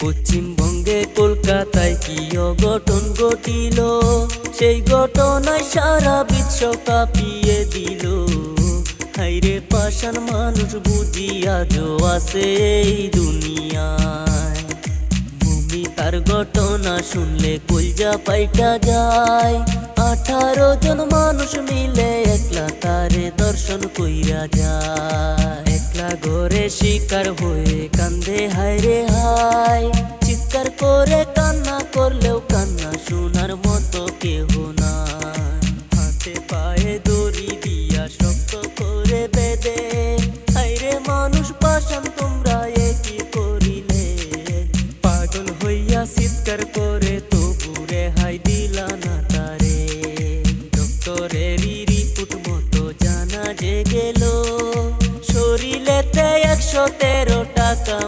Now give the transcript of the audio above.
পশ্চিমবঙ্গে কলকাতায় কি অঘটন ঘটিল, সেই ঘটনায় সারা বিশ্ব কাঁপিয়ে দিল। হাইরে পাষাণ মানুষ বুঝি আজও আছে এই দুনিয়ায়। ভূমিকার ঘটনা শুনলে কলজা পাইটা যায়। 18 জন মানুষ মিলে একলা তারে দর্শন কইরা যায়। একলা ঘরে শিকার হয়ে কান্দে হায়রে হায়। চিৎকার করে কান্না করলেও কান্না শোনার মতো কেহ নাই। হাতে পায়ে দড়ি দিয়া শক্ত করে বেঁধে, হায়রে মানুষ পাষাণ তোমরা এ কি করিলে। পাগল হইয়া চিৎকার করে তবু রেহাই দিলা না তারে। ডক্টরেরই রিপোর্ট মতো জানা যে গেল, শরীরেতে 113 টাকা